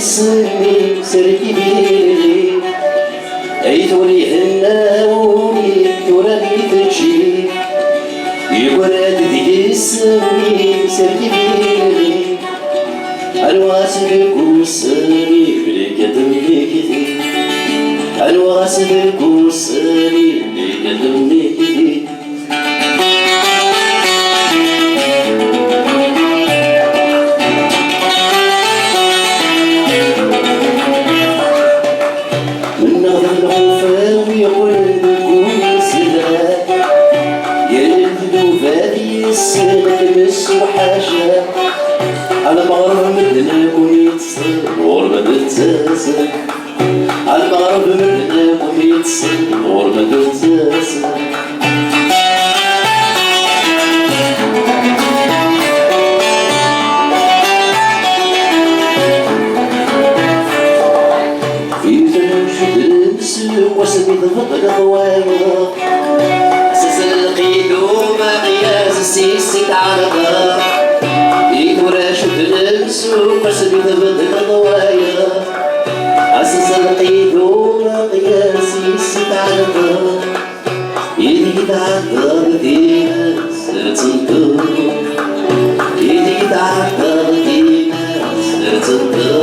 يسمي سركي بيري أي تولي هناوني تولي تجي يولد يسمي سركي بيري الواسد الكوساني بريك دمي كثير الواسد الكوساني بريك دمي كثير وحاجة على مغرب مدنا ويتصل غربة تتساسل على مغرب مدنا ويتصل غربة تتساسل في تنوشد المسوق وسمي ضغط الغواية السيسي تعرضها يدور شد السوق وسبي ذبد الضوايا عسس القيد ومقياسي تعرضها يدي تعرض دينا سرتنكر يدي تعرض دينا سرتنكر